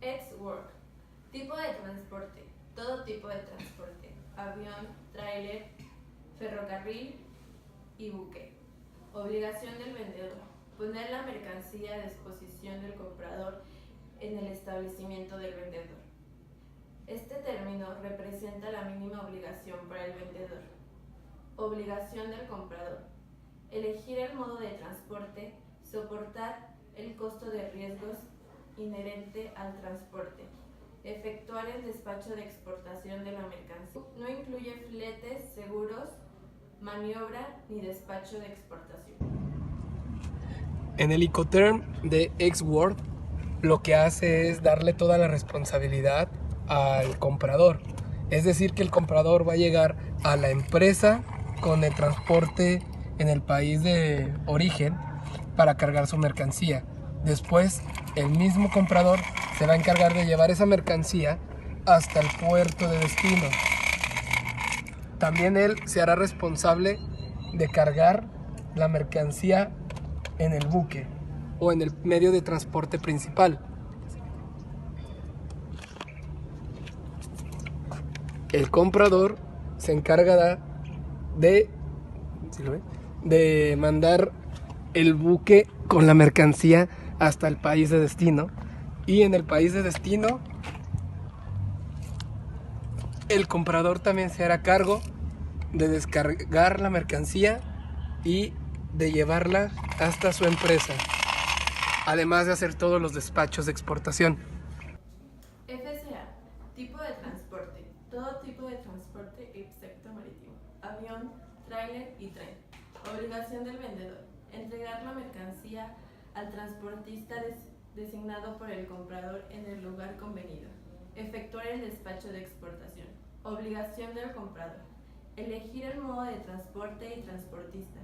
Ex-work. Tipo de transporte. Todo tipo de transporte. Avión, tráiler, ferrocarril y buque. Obligación del vendedor. Poner la mercancía a disposición del comprador en el establecimiento del vendedor. Este término representa la mínima obligación para el vendedor. Obligación del comprador. Elegir el modo de transporte, soportar el costo de riesgos inherente al transporte, efectuar el despacho de exportación de la mercancía. No incluye fletes, seguros, maniobra ni despacho de exportación. En el Incoterm de Ex-Work, lo que hace es darle toda la responsabilidad al comprador. Es decir, que el comprador va a llegar a la empresa con el transporte en el país de origen para cargar su mercancía. Después, el mismo comprador se va a encargar de llevar esa mercancía hasta el puerto de destino. También él se hará responsable de cargar la mercancía en el buque o en el medio de transporte principal. El comprador se encargará de mandar el buque con la mercancía hasta el país de destino, y en el país de destino el comprador también se hará cargo de descargar la mercancía y de llevarla hasta su empresa, además de hacer todos los despachos de exportación. FCA. Tipo de transporte. Todo tipo de transporte excepto marítimo. Avión, tráiler y tren. Obligación del vendedor. Entregar la mercancía al transportista designado por el comprador en el lugar convenido. Efectuar el despacho de exportación. Obligación del comprador. Elegir el modo de transporte y transportista.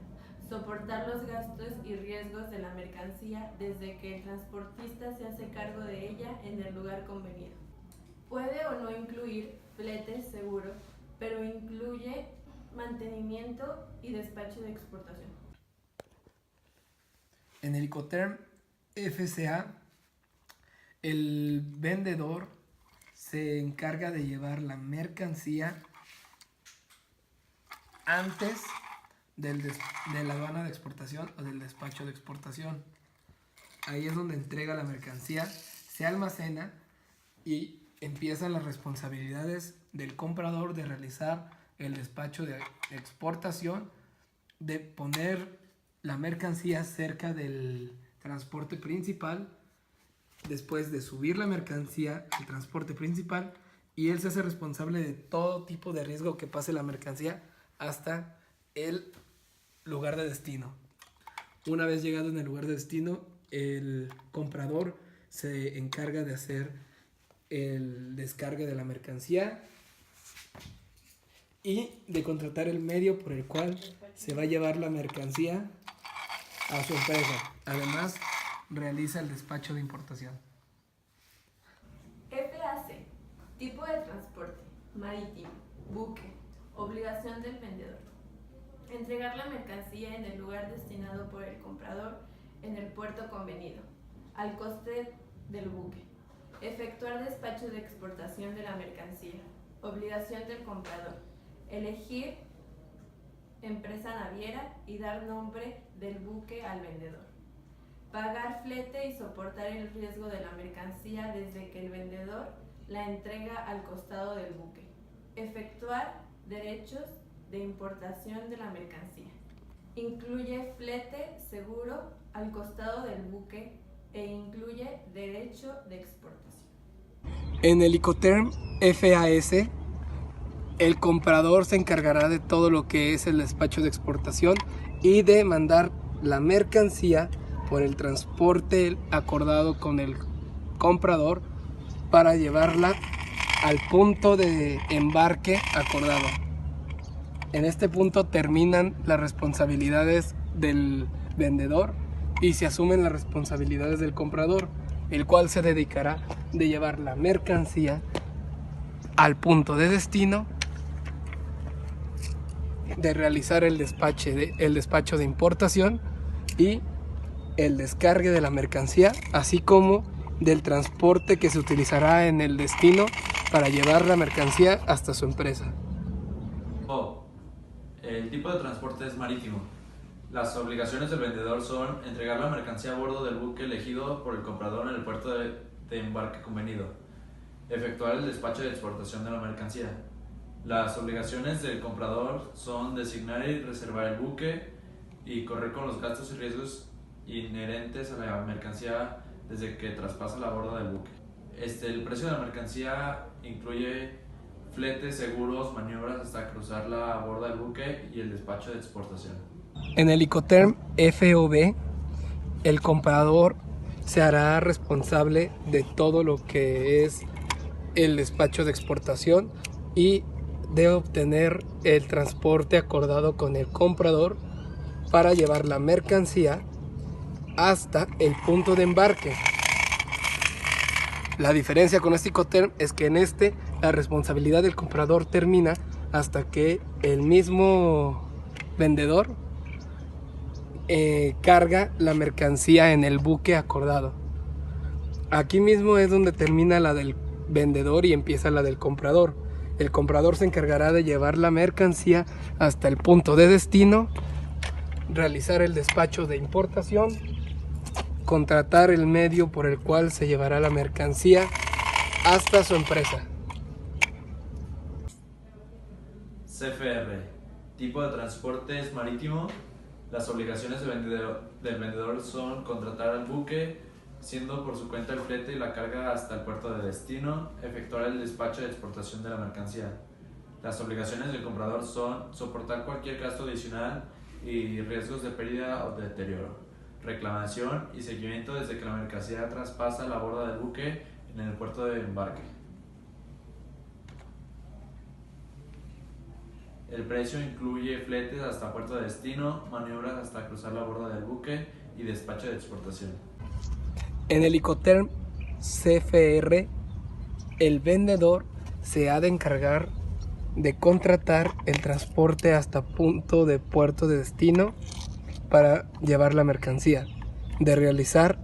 Soportar los gastos y riesgos de la mercancía desde que el transportista se hace cargo de ella en el lugar convenido. Puede o no incluir flete seguro, pero incluye mantenimiento y despacho de exportación. En el Incoterm FCA, el vendedor se encarga de llevar la mercancía antes de la aduana de exportación o del despacho de exportación. Ahí es donde entrega la mercancía, se almacena y empiezan las responsabilidades del comprador de realizar el despacho de exportación, de poner la mercancía cerca del transporte principal, después de subir la mercancía al transporte principal, y él se hace responsable de todo tipo de riesgo que pase la mercancía hasta el lugar de destino. Una vez llegado en el lugar de destino, el comprador se encarga de hacer el descargue de la mercancía y de contratar el medio por el cual se va a llevar la mercancía a su empresa. Además, realiza el despacho de importación. FAC. Tipo de transporte. Marítimo. Buque. Obligación del vendedor. Entregar la mercancía en el lugar destinado por el comprador en el puerto convenido, al coste del buque. Efectuar despacho de exportación de la mercancía. Obligación del comprador. Elegir empresa naviera y dar nombre del buque al vendedor. Pagar flete y soportar el riesgo de la mercancía desde que el vendedor la entrega al costado del buque. Efectuar derechos de importación de la mercancía. Incluye flete seguro al costado del buque e incluye derecho de exportación. En el Incoterm FAS, el comprador se encargará de todo lo que es el despacho de exportación y de mandar la mercancía por el transporte acordado con el comprador para llevarla al punto de embarque acordado. En este punto terminan las responsabilidades del vendedor y se asumen las responsabilidades del comprador, el cual se dedicará de llevar la mercancía al punto de destino, de realizar el despacho de importación y el descargue de la mercancía, así como del transporte que se utilizará en el destino para llevar la mercancía hasta su empresa. El tipo de transporte es marítimo. Las obligaciones del vendedor son entregar la mercancía a bordo del buque elegido por el comprador en el puerto de embarque convenido, efectuar el despacho de exportación de la mercancía. Las obligaciones del comprador son designar y reservar el buque y correr con los gastos y riesgos inherentes a la mercancía desde que traspasa la borda del buque. El precio de la mercancía incluye fletes, seguros, maniobras hasta cruzar la borda del buque y el despacho de exportación. En el Incoterm FOB, el comprador se hará responsable de todo lo que es el despacho de exportación y de obtener el transporte acordado con el comprador para llevar la mercancía hasta el punto de embarque. La diferencia con este Incoterm es que en este la responsabilidad del comprador termina hasta que el mismo vendedor carga la mercancía en el buque acordado. Aquí mismo es donde termina la del vendedor y empieza la del comprador. El comprador se encargará de llevar la mercancía hasta el punto de destino, realizar el despacho de importación, contratar el medio por el cual se llevará la mercancía hasta su empresa. CFR. Tipo de transporte es marítimo. Las obligaciones del vendedor son contratar al buque, siendo por su cuenta el flete y la carga hasta el puerto de destino, efectuar el despacho de exportación de la mercancía. Las obligaciones del comprador son soportar cualquier gasto adicional y riesgos de pérdida o de deterioro, reclamación y seguimiento desde que la mercancía traspasa la borda del buque en el puerto de embarque. El precio incluye fletes hasta puerto de destino, maniobras hasta cruzar la borda del buque y despacho de exportación. En el Incoterm CFR, el vendedor se ha de encargar de contratar el transporte hasta punto de puerto de destino para llevar la mercancía, de realizar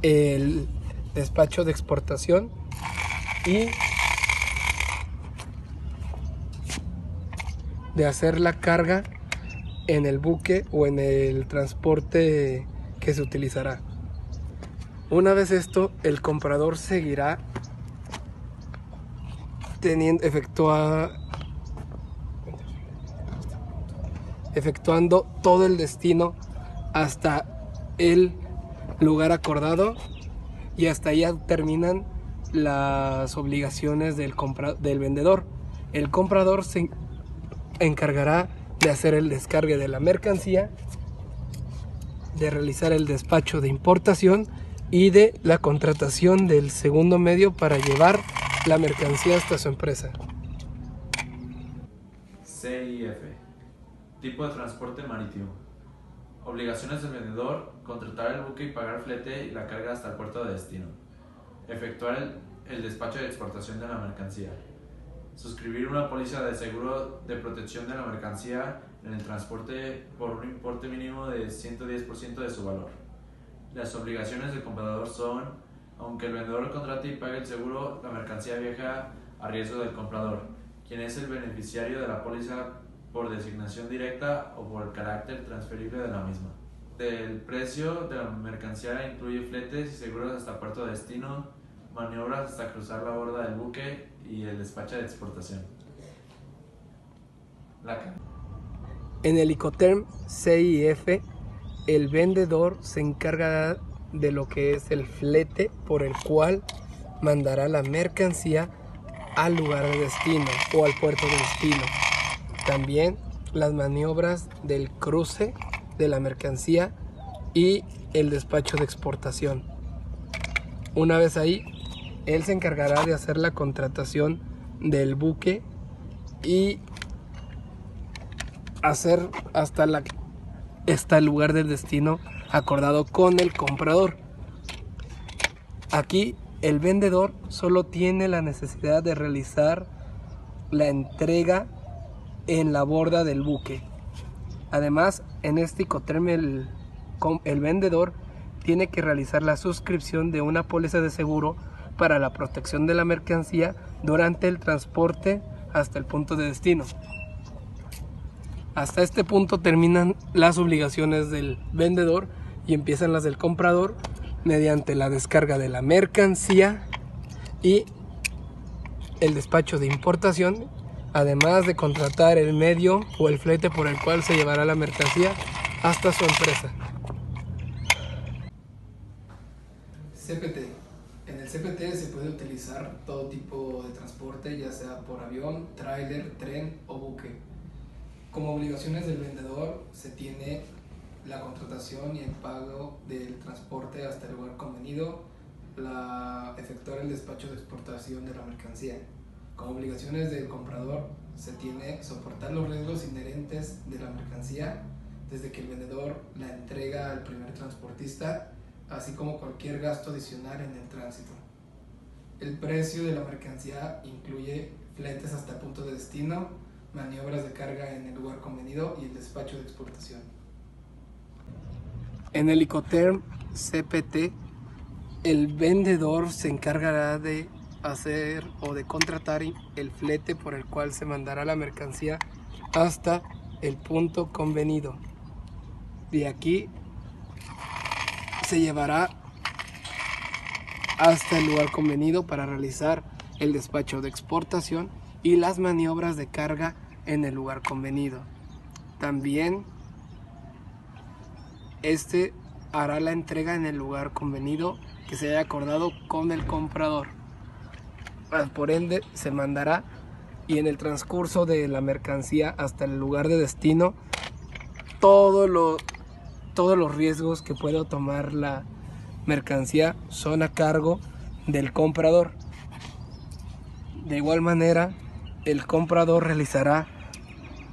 el despacho de exportación y de hacer la carga en el buque o en el transporte que se utilizará. Una vez esto, el comprador seguirá efectuando todo el destino hasta el lugar acordado, y hasta allá terminan las obligaciones del vendedor. El comprador se encargará de hacer el descargue de la mercancía, de realizar el despacho de importación y de la contratación del segundo medio para llevar la mercancía hasta su empresa. CIF. Tipo de transporte marítimo. Obligaciones del vendedor: contratar el buque y pagar flete y la carga hasta el puerto de destino. Efectuar el despacho de exportación de la mercancía. Suscribir una póliza de seguro de protección de la mercancía en el transporte por un importe mínimo de 110% de su valor. Las obligaciones del comprador son: aunque el vendedor contrate y pague el seguro, la mercancía viaja a riesgo del comprador, quien es el beneficiario de la póliza por designación directa o por el carácter transferible de la misma. El precio de la mercancía incluye fletes y seguros hasta puerto de destino, maniobras hasta cruzar la borda del buque y el despacho de exportación. En el Incoterm CIF, el vendedor se encargará de lo que es el flete por el cual mandará la mercancía al lugar de destino o al puerto de destino. También las maniobras del cruce de la mercancía y el despacho de exportación. Una vez ahí, él se encargará de hacer la contratación del buque y hacer hasta el lugar del destino acordado con el comprador. Aquí el vendedor solo tiene la necesidad de realizar la entrega en la borda del buque. Además, en este Incoterm el vendedor tiene que realizar la suscripción de una póliza de seguro para la protección de la mercancía durante el transporte hasta el punto de destino. Hasta este punto terminan las obligaciones del vendedor y empiezan las del comprador mediante la descarga de la mercancía y el despacho de importación, además de contratar el medio o el flete por el cual se llevará la mercancía hasta su empresa. CPT. En el CPT se puede utilizar todo tipo de transporte, ya sea por avión, tráiler, tren o buque. Como obligaciones del vendedor se tiene la contratación y el pago del transporte hasta el lugar convenido, efectuar el despacho de exportación de la mercancía. Como obligaciones del comprador se tiene soportar los riesgos inherentes de la mercancía desde que el vendedor la entrega al primer transportista, así como cualquier gasto adicional en el tránsito. El precio de la mercancía incluye fletes hasta el punto de destino, maniobras de carga en el lugar convenido y el despacho de exportación. En el Incoterm CPT, el vendedor se encargará de hacer o de contratar el flete por el cual se mandará la mercancía hasta el punto convenido. De aquí se llevará hasta el lugar convenido para realizar el despacho de exportación y las maniobras de carga en el lugar convenido. También hará la entrega en el lugar convenido que se haya acordado con el comprador. Por ende, se mandará y en el transcurso de la mercancía hasta el lugar de destino, todos los riesgos que pueda tomar la mercancía son a cargo del comprador. De igual manera, el comprador realizará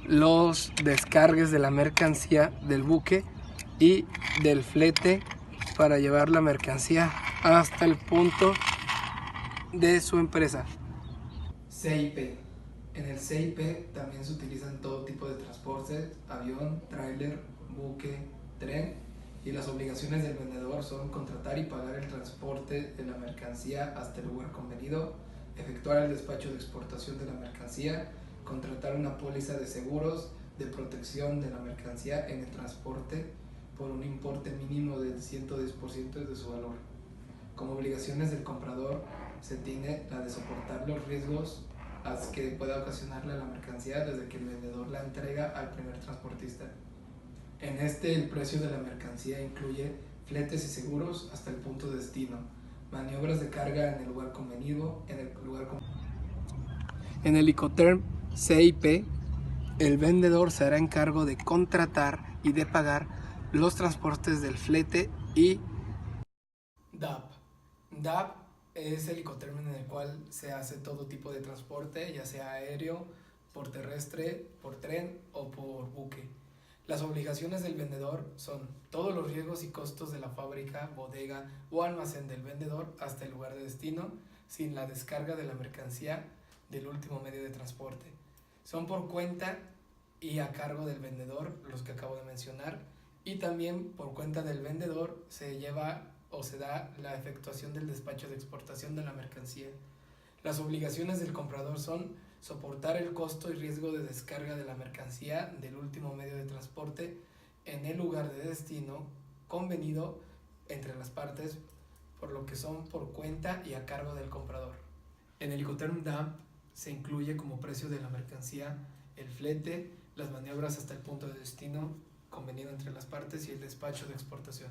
los descargues de la mercancía del buque y del flete para llevar la mercancía hasta el punto de su empresa. CIP. En el CIP también se utilizan todo tipo de transportes, avión, tráiler, buque, tren, y las obligaciones del vendedor son contratar y pagar el transporte de la mercancía hasta el lugar convenido, efectuar el despacho de exportación de la mercancía, contratar una póliza de seguros de protección de la mercancía en el transporte por un importe mínimo del 110% de su valor. Como obligaciones del comprador se tiene la de soportar los riesgos que pueda ocasionarle a la mercancía desde que el vendedor la entrega al primer transportista. En el precio de la mercancía incluye fletes y seguros hasta el punto de destino, maniobras de carga en el lugar convenido, En el Incoterm CIP, el vendedor se hará encargo de contratar y de pagar los transportes del flete y DAP. DAP es el Incoterm en el cual se hace todo tipo de transporte, ya sea aéreo, por terrestre, por tren o por buque. Las obligaciones del vendedor son todos los riesgos y costos de la fábrica, bodega o almacén del vendedor hasta el lugar de destino, sin la descarga de la mercancía del último medio de transporte. Son por cuenta y a cargo del vendedor los que acabo de mencionar, y también por cuenta del vendedor se lleva o se da la efectuación del despacho de exportación de la mercancía. Las obligaciones del comprador son soportar el costo y riesgo de descarga de la mercancía del último medio de transporte en el lugar de destino convenido entre las partes, por lo que son por cuenta y a cargo del comprador. En el Incoterm DAP se incluye como precio de la mercancía el flete, las maniobras hasta el punto de destino convenido entre las partes y el despacho de exportación.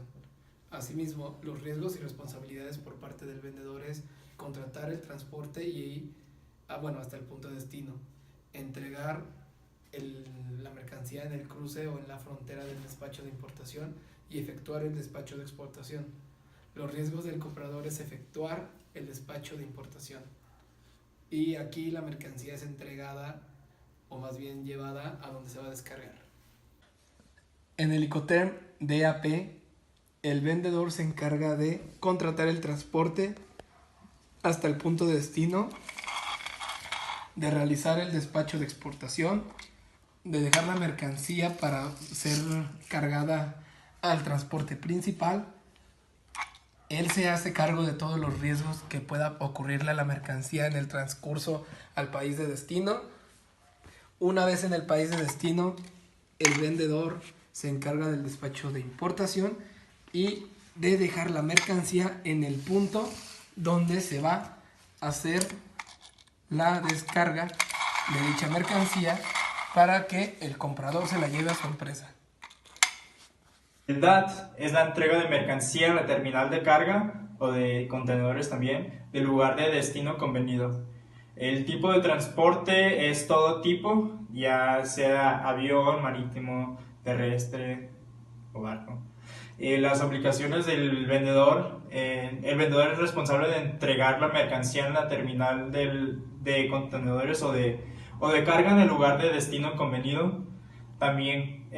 Asimismo, los riesgos y responsabilidades por parte del vendedor es contratar el transporte y hasta el punto de destino, entregar la mercancía en el cruce o en la frontera del despacho de importación y efectuar el despacho de exportación. Los riesgos del comprador es efectuar el despacho de importación. Y aquí la mercancía es entregada o más bien llevada a donde se va a descargar. En el Incoterm DAP, el vendedor se encarga de contratar el transporte hasta el punto de destino, de realizar el despacho de exportación, de dejar la mercancía para ser cargada al transporte principal él se hace cargo de todos los riesgos que pueda ocurrirle a la mercancía en el transcurso al país de destino. Una vez en el país de destino, el vendedor se encarga del despacho de importación y de dejar la mercancía en el punto donde se va a hacer la descarga de dicha mercancía para que el comprador se la lleve a su empresa. El DAT es la entrega de mercancía en la terminal de carga o de contenedores también, del lugar de destino convenido. El tipo de transporte es todo tipo, ya sea avión, marítimo, terrestre o barco. Las obligaciones del vendedor, el vendedor es responsable de entregar la mercancía en la terminal de contenedores o de carga en el lugar de destino convenido. También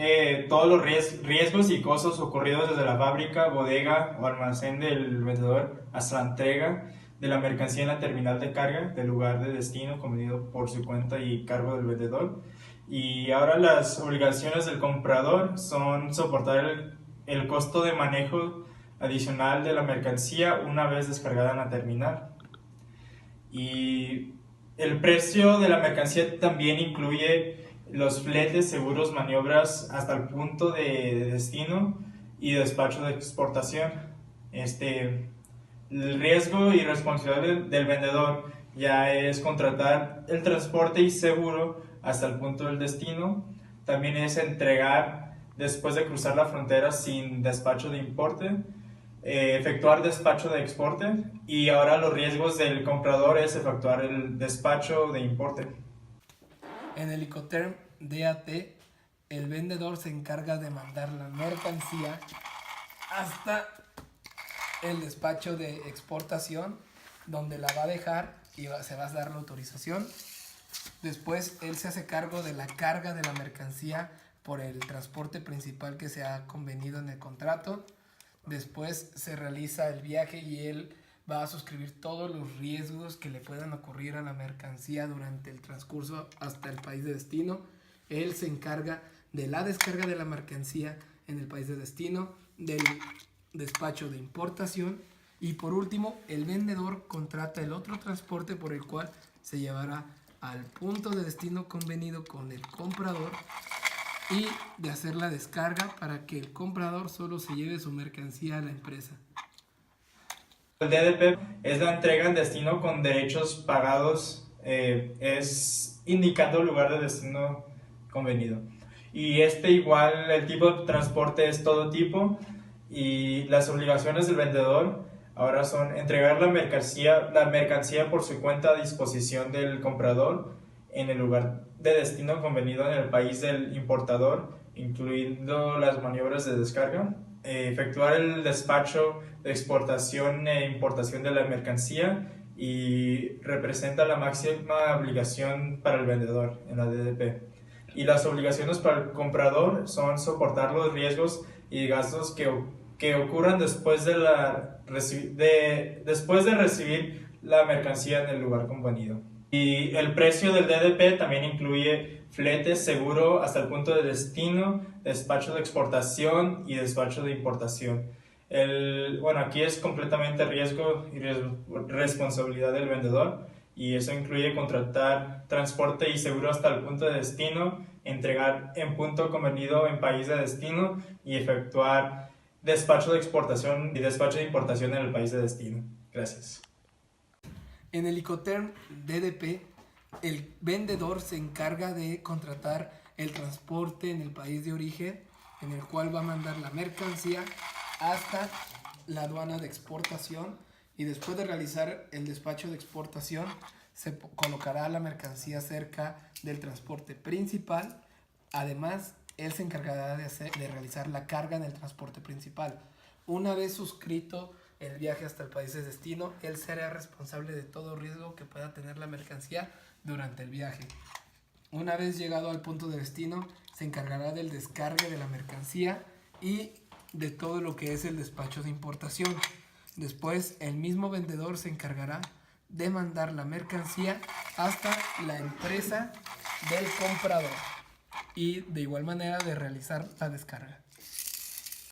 todos los riesgos y costos ocurridos desde la fábrica, bodega o almacén del vendedor hasta la entrega de la mercancía en la terminal de carga del lugar de destino convenido por su cuenta y cargo del vendedor. Y ahora las obligaciones del comprador son soportar el costo de manejo adicional de la mercancía una vez descargada en la terminal. Y el precio de la mercancía también incluye los fletes, seguros, maniobras hasta el punto de destino y despacho de exportación. El riesgo y responsabilidad del vendedor ya es contratar el transporte y seguro hasta el punto del destino. También es entregar después de cruzar la frontera sin despacho de importe, efectuar despacho de exporte, y ahora los riesgos del comprador es efectuar el despacho de importe. En el Incoterm DAT, el vendedor se encarga de mandar la mercancía hasta el despacho de exportación, donde la va a dejar y se va a dar la autorización. Después él se hace cargo de la carga de la mercancía por el transporte principal que se ha convenido en el contrato. Después se realiza el viaje y él va a suscribir todos los riesgos que le puedan ocurrir a la mercancía durante el transcurso hasta el país de destino. Él se encarga de la descarga de la mercancía en el país de destino, del despacho de importación, y por último el vendedor contrata el otro transporte por el cual se llevará al punto de destino convenido con el comprador y de hacer la descarga para que el comprador solo se lleve su mercancía a la empresa. El DDP es la entrega en destino con derechos pagados, es indicando el lugar de destino convenido. Y igual el tipo de transporte es todo tipo, y las obligaciones del vendedor ahora son entregar la mercancía por su cuenta a disposición del comprador en el lugar de destino convenido en el país del importador, incluyendo las maniobras de descarga, efectuar el despacho de exportación e importación de la mercancía, y representa la máxima obligación para el vendedor en la DDP. Y las obligaciones para el comprador son soportar los riesgos y gastos que ocurran después de recibir la mercancía en el lugar convenido. Y el precio del DDP también incluye fletes, seguro hasta el punto de destino, despacho de exportación y despacho de importación. Aquí es completamente riesgo y responsabilidad del vendedor, y eso incluye contratar transporte y seguro hasta el punto de destino, entregar en punto convenido en país de destino y efectuar despacho de exportación y despacho de importación en el país de destino. Gracias. En el Incoterm DDP, el vendedor se encarga de contratar el transporte en el país de origen, en el cual va a mandar la mercancía hasta la aduana de exportación, y después de realizar el despacho de exportación se colocará la mercancía cerca del transporte principal. Además, él se encargará de realizar la carga en el transporte principal. Una vez suscrito el viaje hasta el país de destino, él será responsable de todo riesgo que pueda tener la mercancía durante el viaje. Una vez llegado al punto de destino, se encargará del descargue de la mercancía y de todo lo que es el despacho de importación. Después, el mismo vendedor se encargará de mandar la mercancía hasta la empresa del comprador y de igual manera de realizar la descarga.